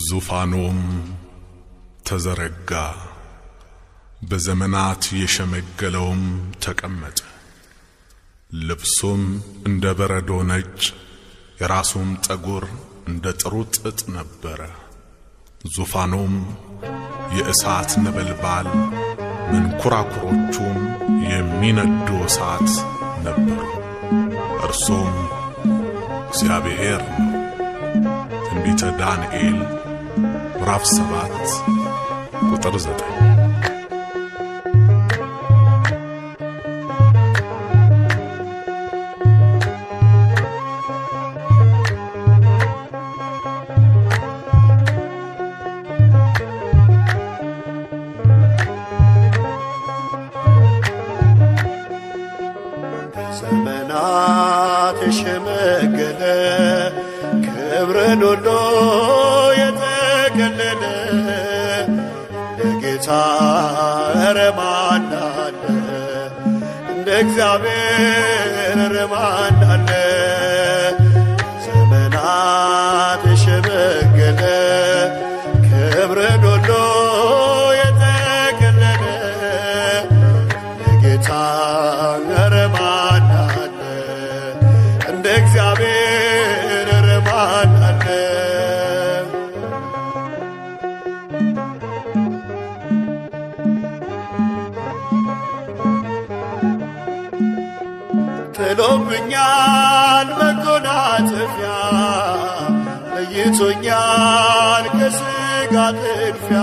ዙፋኑም ተዘረጋ በዘመናት የሸመገለውም ተቀመጠ ልብሱም እንደ በረዶ ነጭ የራሱም ጠጉር እንደ ጥሩ ጥጥ ነበረ ዙፋኑም የእሳት ነበልባል መንኮራኩሮቹም የሚነዱ እሳት ነበሩ እርሱም እግዚአብሔር ነው ትንቢተ ዳንኤል ምዕራፍ 7 ቁጥር 9 ዘመናት የሸመገለ ክብርን ሁሉ የተገለለ ለጌታ ኧረ ማን አለ እንደ እግዚአብሔር ኧረ ማን አለ ዘመናት የሸመገለ ክብርን ሁሉ የተገለለ ለጌታ ኧረ ማን አለ እንደ እግዚአብሔር ኧረ ማን አለ ጥሎብኛል መጎናጸፊያ ለይቶኛል ከሥጋ ጥድፊያ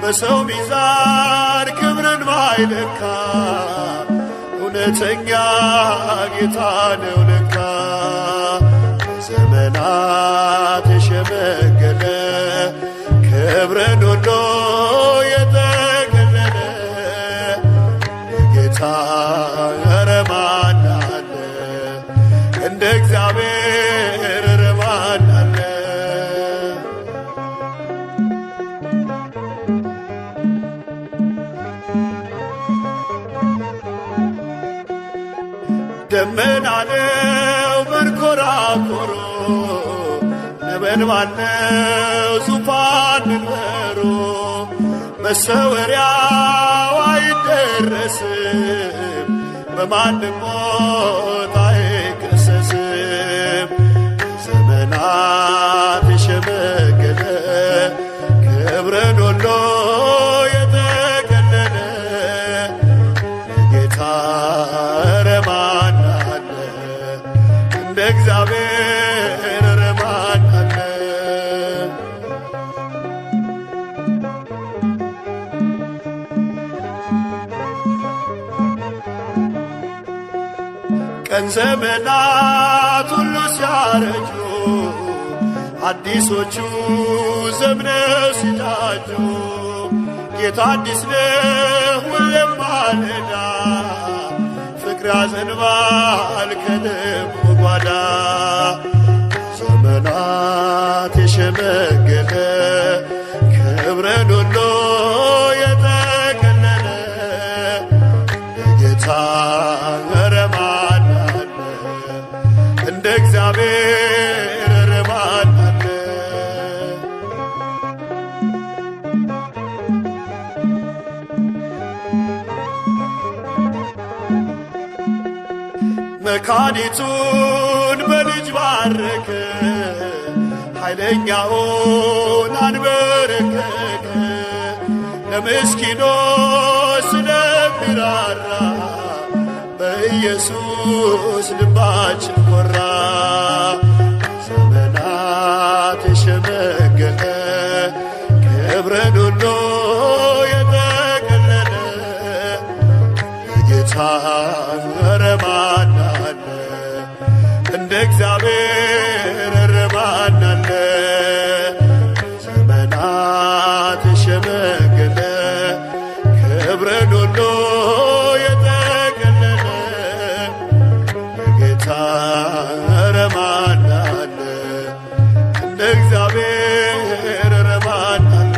በሰው ሚዛን ክብርን ማይለካ እውነተኛ ጌታ ነው ለካ ዘመናት የሸመገለ ክብርን ሁሉ የተገለለ ጌታ ኧረ ማን አለ እንደ እግዚአብሔር ኧረ ማን አለ ደመና ነው መንኰራኵሩ ነበልባል ነው ዙፋን መንበሩ መሰወሪያው አይደረስም በማንም ሞት አይከሰስም ዘመናት የሸመገለ ክብርን ሁሉ የተገለለ ጌታ ኧረ ማን አለ እንደ እግዚአብሔር ኧረ ማን አለ ቀን ዘመናት ሁሉ ሲያረጁ አዲሶቹ ዘምነው ሲታጁ ጌታ አዲስ ነው ሁሌም ማለዳ ፍቅር ያዘንባል ከልቡ ጓዳ ዘመናት የሸመገለ ክብርን ሁሉ የተገለለ ጌታ ኧረ ማን አለ እንደ እግዚአብሔር ኧረ ማን አለ መካኒቱን በልጅ ባረከ ኃይለኛውን አንበረከከ ለምስኪኖች ስለሚራራ በኢየሱስ ልባችን ኮራ ዘመናት የሸመገለ ክብርን ሁሉ የተገለለ ጌታ ኧረ ማን አለ እንደ እግዚአብሔር ኧረ ማን አለ ዘመናት የሸመገለ ክብርን ሁሉ የተገለለ ጌታ ኧረ ማን አለ እንደ እግዚአብሔር ኧረ ማን አለ